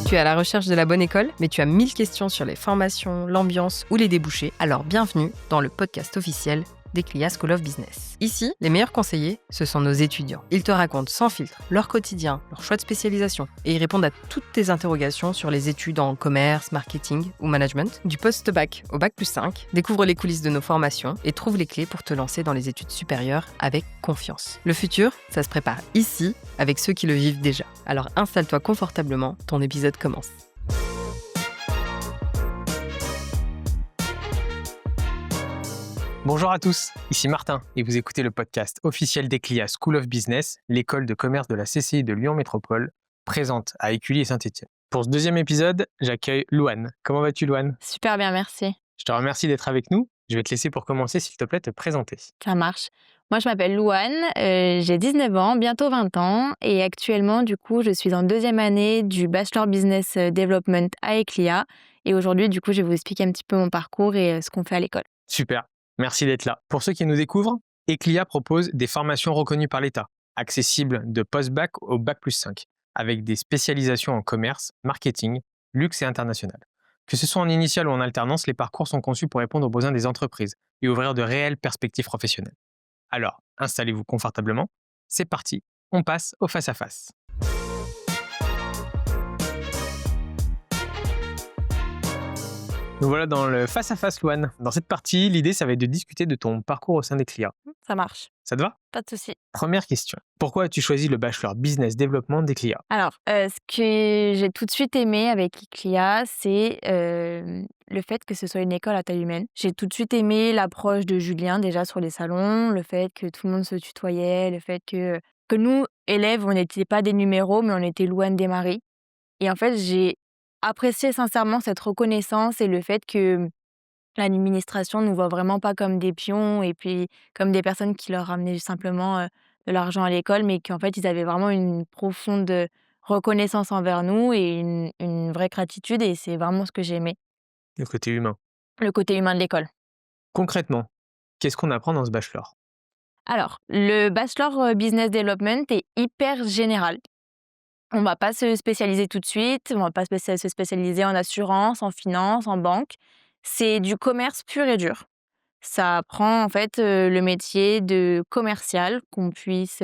Tu es à la recherche de la bonne école, mais tu as 1000 questions sur les formations, l'ambiance ou les débouchés. Alors bienvenue dans le podcast officiel d'Eclia School of Business. Ici, les meilleurs conseillers, ce sont nos étudiants. Ils te racontent sans filtre leur quotidien, leur choix de spécialisation et ils répondent à toutes tes interrogations sur les études en commerce, marketing ou management. Du post-bac au bac+5, découvre les coulisses de nos formations et trouve les clés pour te lancer dans les études supérieures avec confiance. Le futur, ça se prépare ici avec ceux qui le vivent déjà. Alors installe-toi confortablement, ton épisode commence. Bonjour à tous, ici Martin et vous écoutez le podcast officiel d'Eclia School of Business, l'école de commerce de la CCI de Lyon Métropole, présente à Écully et Saint-Étienne. Pour ce deuxième épisode, j'accueille Louane. Comment vas-tu Louane ? Super bien, merci. Je te remercie d'être avec nous. Je vais te laisser pour commencer, s'il te plaît, te présenter. Ça marche. Moi, je m'appelle Louane, j'ai 19 ans, bientôt 20 ans et actuellement, du coup, je suis en deuxième année du Bachelor Business Development à Eclia et aujourd'hui, du coup, je vais vous expliquer un petit peu mon parcours et ce qu'on fait à l'école. Super, merci d'être là. Pour ceux qui nous découvrent, Eclia propose des formations reconnues par l'État, accessibles de post-bac au bac+5, avec des spécialisations en commerce, marketing, luxe et international. Que ce soit en initiale ou en alternance, les parcours sont conçus pour répondre aux besoins des entreprises et ouvrir de réelles perspectives professionnelles. Alors, installez-vous confortablement. C'est parti, on passe au face-à-face. Nous voilà dans le face-à-face, Louane. Dans cette partie, l'idée, ça va être de discuter de ton parcours au sein d'Eclia. Ça marche, Ça te va ? pas de souci. Première question. Pourquoi as-tu choisi le Bachelor Business Development d'Eclia ? Alors, ce que j'ai tout de suite aimé avec Eclia, c'est le fait que ce soit une école à taille humaine. J'ai tout de suite aimé l'approche de Julien déjà sur les salons, le fait que tout le monde se tutoyait, le fait que nous, élèves, on n'était pas des numéros, mais on était Louane des Maris. Et en fait, j'ai apprécié sincèrement cette reconnaissance et le fait que l'administration nous voit vraiment pas comme des pions et puis comme des personnes qui leur ramenaient simplement de l'argent à l'école, mais qu'en fait, ils avaient vraiment une profonde reconnaissance envers nous et une vraie gratitude et c'est vraiment ce que j'ai aimé, Le côté humain. le côté humain de l'école. Concrètement, qu'est-ce qu'on apprend dans ce Bachelor ? Alors, le Bachelor Business Development est hyper général. On va pas se spécialiser tout de suite, on va pas se spécialiser en assurance, en finance, en banque. C'est du commerce pur et dur. Ça apprend en fait le métier de commercial, qu'on puisse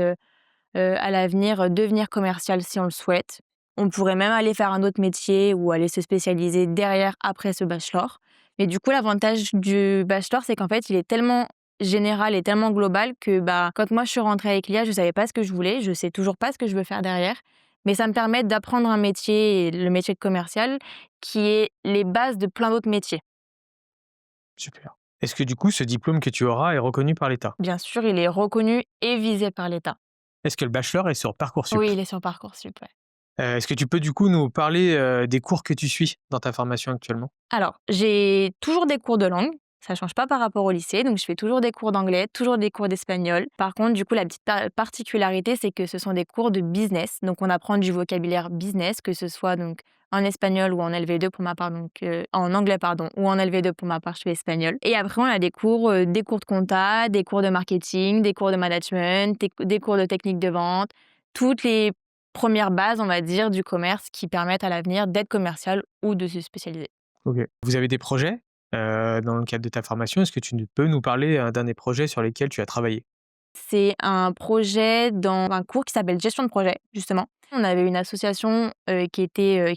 à l'avenir devenir commercial si on le souhaite. On pourrait même aller faire un autre métier ou aller se spécialiser derrière après ce bachelor. Mais du coup, l'avantage du bachelor, c'est qu'en fait, il est tellement général et tellement global que quand moi je suis rentrée avec l'IA, je ne savais pas ce que je voulais, je sais toujours pas ce que je veux faire derrière. Mais ça me permet d'apprendre un métier, le métier de commercial, qui est les bases de plein d'autres métiers. Super. Est-ce que du coup, ce diplôme que tu auras est reconnu par l'État ? Bien sûr, il est reconnu et visé par l'État. Est-ce que le Bachelor est sur Parcoursup ? Oui, il est sur Parcoursup, ouais. Est-ce que tu peux du coup nous parler des cours que tu suis dans ta formation actuellement ? Alors, j'ai toujours des cours de langue, ça change pas par rapport au lycée, donc je fais toujours des cours d'anglais, toujours des cours d'espagnol. Par contre, du coup, la petite particularité, c'est que ce sont des cours de business, donc on apprend du vocabulaire business, que ce soit donc en espagnol ou en LV2 pour ma part, donc en anglais pardon, ou en LV2 pour ma part, je suis espagnol. Et après, on a des cours de compta, des cours de marketing, des cours de management, des cours de technique de vente, toutes les premières bases, on va dire, du commerce qui permettent à l'avenir d'être commercial ou de se spécialiser. Ok. Vous avez des projets dans le cadre de ta formation ? Est-ce que tu peux nous parler d'un des projets sur lesquels tu as travaillé ? C'est un projet dans un cours qui s'appelle gestion de projet, justement. On avait une association qui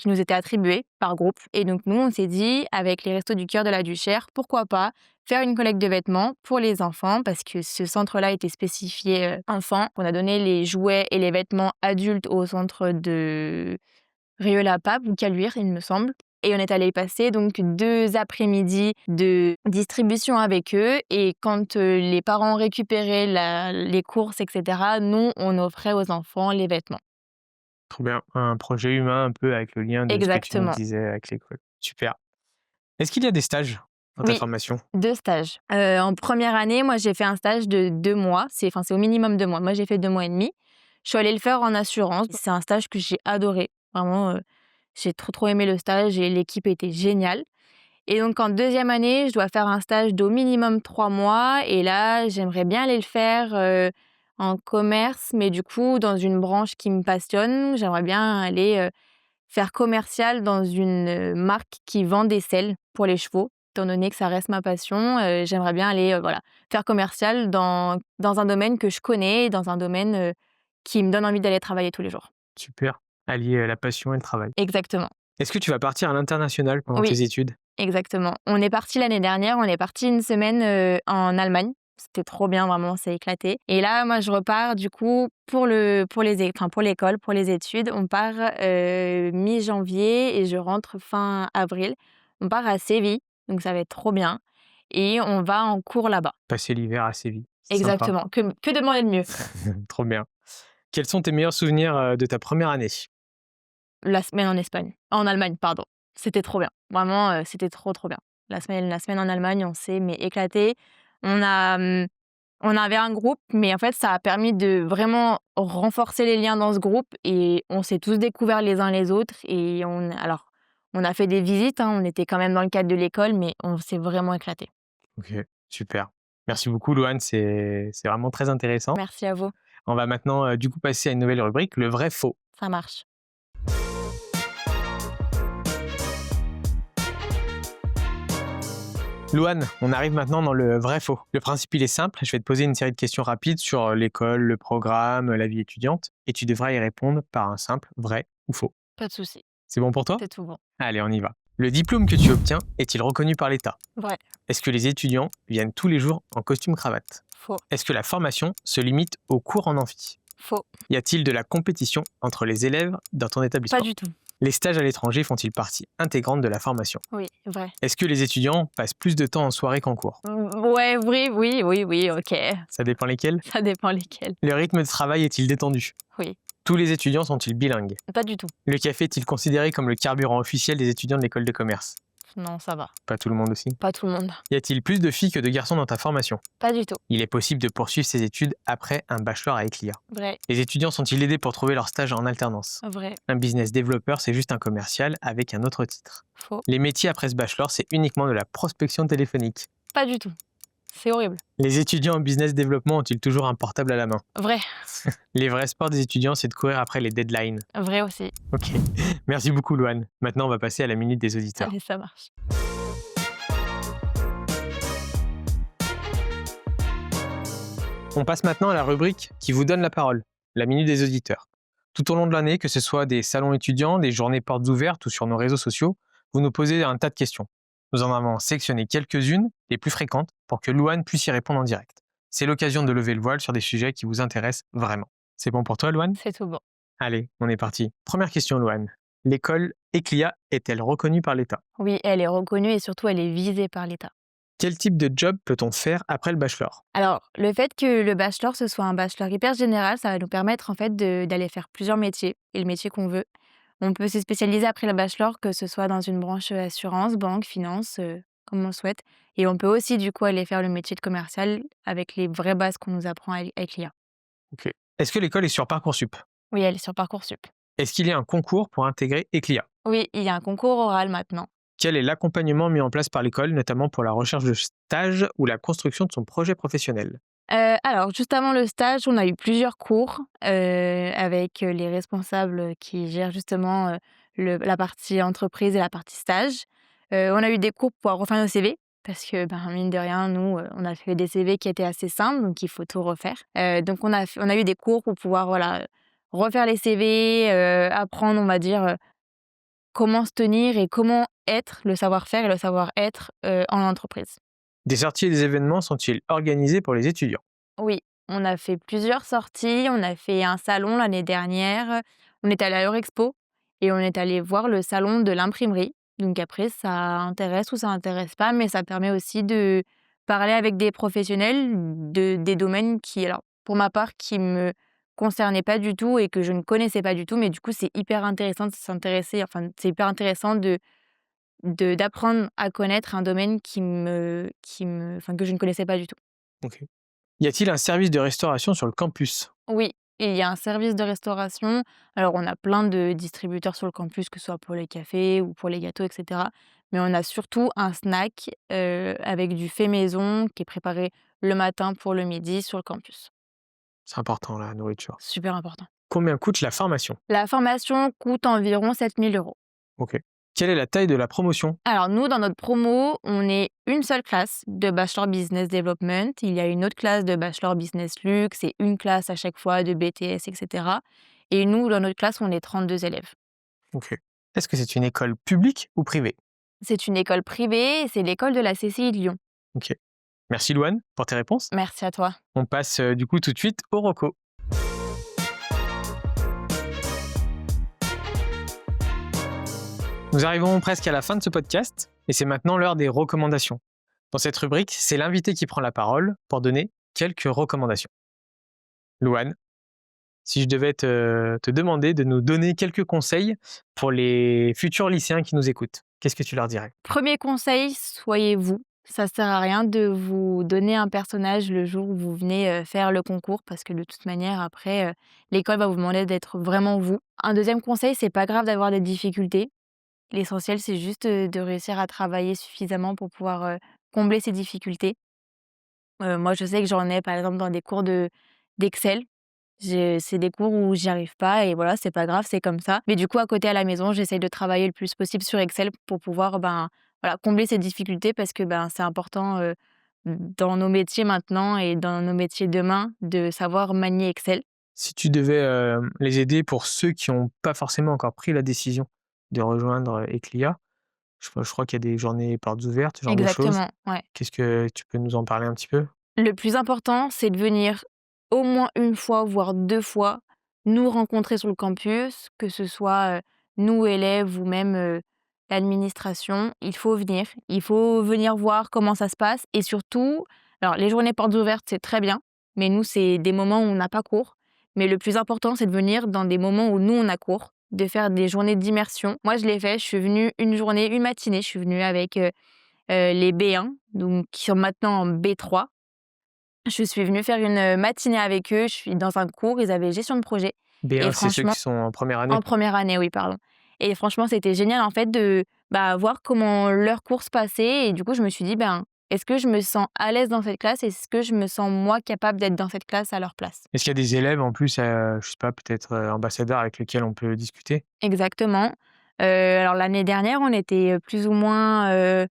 nous était attribuée par groupe. Et donc, nous, on s'est dit, avec les Restos du Cœur de la Duchère, pourquoi pas faire une collecte de vêtements pour les enfants, parce que ce centre-là était spécifié enfants. On a donné les jouets et les vêtements adultes au centre de Rieux-la-Pape ou Caluire, il me semble. Et on est allé passer donc 2 après-midi de distribution avec eux. Et quand les parents récupéraient les courses, etc., nous, on offrait aux enfants les vêtements. Trop bien. Un projet humain un peu avec le lien de ce que tu nous Exactement. disais avec l'école. Super. Est-ce qu'il y a des stages dans ta Oui. formation ? 2 stages. En première année, moi, j'ai fait un stage de 2 mois. C'est au minimum 2 mois. Moi, j'ai fait 2 mois et demi. Je suis allée le faire en assurance. C'est un stage que j'ai adoré. Vraiment, j'ai trop aimé le stage et l'équipe était géniale. Et donc, en deuxième année, je dois faire un stage d'au minimum 3 mois. Et là, j'aimerais bien aller le faire en commerce, mais du coup, dans une branche qui me passionne. J'aimerais bien aller faire commercial dans une marque qui vend des selles pour les chevaux. Étant donné que ça reste ma passion, j'aimerais bien aller, voilà, faire commercial dans un domaine que je connais, dans un domaine, qui me donne envie d'aller travailler tous les jours. Super. Allier la passion et le travail. Exactement. Est-ce que tu vas partir à l'international pendant Oui. tes études? Exactement. On est parti l'année dernière, on est parti une semaine, en Allemagne. C'était trop bien, vraiment, on s'est éclatés et là, moi, je repars du coup pour l'école, pour les études. On part, mi-janvier et je rentre fin avril. On part à Séville, donc ça va être trop bien et on va en cours là-bas. Passer l'hiver à Séville. C'est sympa. Exactement. Que demander de mieux? Trop bien. Quels sont tes meilleurs souvenirs de ta première année? La semaine en Allemagne, pardon. C'était trop bien. Vraiment, c'était trop, trop bien. La semaine en Allemagne, on s'est mais éclatés. On a, on avait un groupe, mais en fait, ça a permis de vraiment renforcer les liens dans ce groupe et on s'est tous découverts les uns les autres et on a fait des visites, hein, on était quand même dans le cadre de l'école, mais on s'est vraiment éclatés. Ok, super. Merci beaucoup, Louane. C'est vraiment très intéressant. Merci à vous, On va maintenant du coup passer à une nouvelle rubrique, le vrai faux. ça marche. Louane, on arrive maintenant dans le vrai faux. Le principe, il est simple. Je vais te poser une série de questions rapides sur l'école, le programme, la vie étudiante, et tu devras y répondre par un simple vrai ou faux. Pas de souci, C'est bon pour toi? c'est tout bon. Allez, on y va. Le diplôme que tu obtiens est-il reconnu par l'État? Vrai, Est-ce que les étudiants viennent tous les jours en costume cravate? faux, Est-ce que la formation se limite aux cours en amphi? faux, Y a-t-il de la compétition entre les élèves dans ton établissement? pas du tout. Les stages à l'étranger font-ils partie intégrante de la formation? Oui, vrai. Est-ce que les étudiants passent plus de temps en soirée qu'en cours? Ouais, oui, OK. Ça dépend lesquels? Ça dépend lesquels. Le rythme de travail est-il détendu? Oui, Tous les étudiants sont-ils bilingues? pas du tout. Le café est-il considéré comme le carburant officiel des étudiants de l'école de commerce? Non, ça va. Pas tout le monde aussi. Pas tout le monde. Y a-t-il plus de filles que de garçons dans ta formation? Pas du tout. Il est possible de poursuivre ses études après un bachelor à ECLIA. Vrai, Les étudiants sont-ils aidés pour trouver leur stage en alternance? vrai, Un business développeur, c'est juste un commercial avec un autre titre. faux. Les métiers après ce bachelor, c'est uniquement de la prospection téléphonique. Pas du tout. C'est horrible. Les étudiants en business développement ont-ils toujours un portable à la main? Vrai, Les vrais sports des étudiants, c'est de courir après les deadlines. vrai aussi. Ok. Merci beaucoup, Louane. Maintenant, on va passer à la minute des auditeurs. Allez, ça marche. On passe maintenant à la rubrique qui vous donne la parole, la minute des auditeurs. Tout au long de l'année, que ce soit des salons étudiants, des journées portes ouvertes ou sur nos réseaux sociaux, vous nous posez un tas de questions. Nous en avons sélectionné quelques-unes, les plus fréquentes, pour que Louane puisse y répondre en direct. C'est l'occasion de lever le voile sur des sujets qui vous intéressent vraiment. C'est bon pour toi, Louane? C'est tout bon. Allez, on est parti. Première question, Louane. L'école ECLIA est-elle reconnue par l'État? Oui, elle est reconnue et surtout elle est visée par l'État. Quel type de job peut-on faire après le bachelor? Alors, le fait que le bachelor, ce soit un bachelor hyper général, ça va nous permettre en fait d'aller faire plusieurs métiers et le métier qu'on veut. On peut se spécialiser après le bachelor, que ce soit dans une branche assurance, banque, finance, comme on le souhaite. Et on peut aussi du coup aller faire le métier de commercial avec les vraies bases qu'on nous apprend avec l'IA. Ok. Est-ce que l'école est sur Parcoursup? Oui, elle est sur Parcoursup. Est-ce qu'il y a un concours pour intégrer ECLIA? Oui, il y a un concours oral maintenant. Quel est l'accompagnement mis en place par l'école, notamment pour la recherche de stage ou la construction de son projet professionnel? Alors juste avant le stage, on a eu plusieurs cours, avec, les responsables qui gèrent justement, la partie entreprise et la partie stage. On a eu des cours pour pouvoir refaire nos CV parce que, ben, mine de rien, nous, on a fait des CV qui étaient assez simples, donc il faut tout refaire. Donc on a eu des cours pour pouvoir, voilà, refaire les CV, apprendre, on va dire, comment se tenir et comment être, le savoir-faire et le savoir-être, en entreprise. Des sorties et des événements sont-ils organisés pour les étudiants? Oui, on a fait plusieurs sorties. On a fait un salon l'année dernière. On est allé à l'Eurexpo et on est allé voir le salon de l'imprimerie. Donc après, ça intéresse ou ça intéresse pas, mais ça permet aussi de parler avec des professionnels des domaines qui, alors pour ma part, qui me concernaient pas du tout et que je ne connaissais pas du tout. Mais du coup, c'est hyper intéressant de s'intéresser. Enfin, c'est hyper intéressant d'apprendre à connaître un domaine enfin, que je ne connaissais pas du tout. Ok. Y a-t-il un service de restauration sur le campus? Oui, il y a un service de restauration. Alors, on a plein de distributeurs sur le campus, que ce soit pour les cafés ou pour les gâteaux, et cetera. Mais on a surtout un snack, avec du fait maison qui est préparé le matin pour le midi sur le campus. C'est important, la nourriture. Super important. Combien coûte la formation? La formation coûte environ 7 000 €. Ok. Quelle est la taille de la promotion? Alors nous, dans notre promo, on est une seule classe de Bachelor Business Development. Il y a une autre classe de Bachelor Business Luxe et une classe à chaque fois de BTS, etc. Et nous, dans notre classe, on est 32 élèves. Ok. Est-ce que c'est une école publique ou privée? C'est une école privée et c'est l'école de la CCI de Lyon. Ok. Merci Louane pour tes réponses. Merci à toi. On passe du coup tout de suite au reco. Nous arrivons presque à la fin de ce podcast et c'est maintenant l'heure des recommandations. Dans cette rubrique, c'est l'invité qui prend la parole pour donner quelques recommandations. Louane, si je devais te demander de nous donner quelques conseils pour les futurs lycéens qui nous écoutent, qu'est-ce que tu leur dirais? Premier conseil, soyez vous. Ça sert à rien de vous donner un personnage le jour où vous venez faire le concours parce que de toute manière, après, l'école va vous demander d'être vraiment vous. Un deuxième conseil, c'est pas grave d'avoir des difficultés. L'essentiel, c'est juste de réussir à travailler suffisamment pour pouvoir combler ces difficultés. Moi, je sais que j'en ai, par exemple, dans des cours d'Excel. C'est des cours où j'y arrive pas et voilà, c'est pas grave, c'est comme ça. Mais du coup, à côté, à la maison, j'essaye de travailler le plus possible sur Excel pour pouvoir, voilà, combler ces difficultés parce que, c'est important, dans nos métiers maintenant et dans nos métiers demain de savoir manier Excel. Si tu devais les aider pour ceux qui n'ont pas forcément encore pris la décision de rejoindre Eclia, je crois qu'il y a des journées portes ouvertes, ce genre de choses. Exactement, ouais. Qu'est-ce que tu peux nous en parler un petit peu? Le plus important, c'est de venir au moins une fois, voire 2 fois, nous rencontrer sur le campus, que ce soit, nous élèves ou même, l'administration. Il faut venir voir comment ça se passe et surtout alors les journées portes ouvertes, c'est très bien, mais nous, c'est des moments où on n'a pas cours. Mais le plus important, c'est de venir dans des moments où nous, on a cours, de faire des journées d'immersion. Moi, je l'ai fait, je suis venue une matinée, je suis venue avec, les B1, donc qui sont maintenant en B3. Je suis venue faire une matinée avec eux, je suis dans un cours, ils avaient gestion de projet et B1, c'est ceux franchement qui sont en première année? en première année, oui, pardon. Et franchement, c'était génial en fait de, voir comment leur cours se passait et du coup, je me suis dit: «Ben, est-ce que je me sens à l'aise dans cette classe? Est-ce que je me sens moi capable d'être dans cette classe à leur place?» Est-ce qu'il y a des élèves en plus, je sais pas, peut-être ambassadeurs avec lesquels on peut discuter? Exactement. Alors l'année dernière, on était, plus ou moins,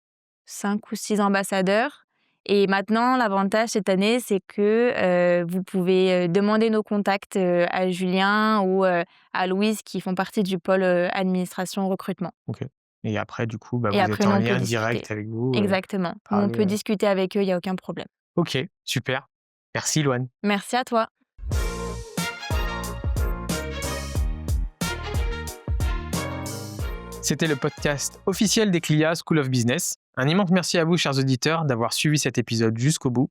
5 ou 6 ambassadeurs et maintenant l'avantage cette année, c'est que, vous pouvez, demander nos contacts, à Julien ou, à Louise qui font partie du pôle, administration recrutement Ok. Et après, du coup, et vous après êtes nous, en on peut lien discuter. direct avec vous. Exactement. Nous, on peut discuter avec eux, il y a aucun problème. Ok, super. Merci, Loane. Merci à toi. C'était le podcast officiel d'Eclia School of Business. Un immense merci à vous, chers auditeurs, d'avoir suivi cet épisode jusqu'au bout.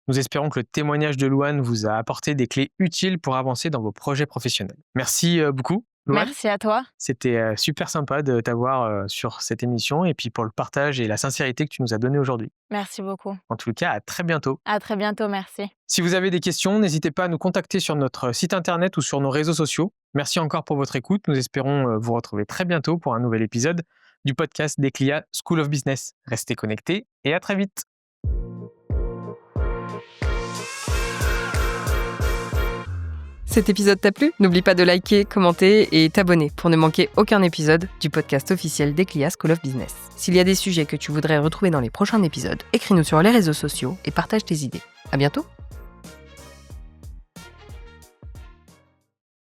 Nous espérons que le témoignage de Louane vous a apporté des clés utiles pour avancer dans vos projets professionnels. Merci beaucoup, Louane. Merci à toi. C'était super sympa de t'avoir sur cette émission et puis pour le partage et la sincérité que tu nous as donné aujourd'hui. Merci beaucoup. En tout cas, à très bientôt. À très bientôt, merci. Si vous avez des questions, n'hésitez pas à nous contacter sur notre site internet ou sur nos réseaux sociaux. Merci encore pour votre écoute. Nous espérons vous retrouver très bientôt pour un nouvel épisode du podcast d'Eclia School of Business. Restez connectés et à très vite. Cet épisode t'a plu? N'oublie pas de liker, commenter et t'abonner pour ne manquer aucun épisode du podcast officiel d'Eclia School of Business. S'il y a des sujets que tu voudrais retrouver dans les prochains épisodes, écris-nous sur les réseaux sociaux et partage tes idées. À bientôt!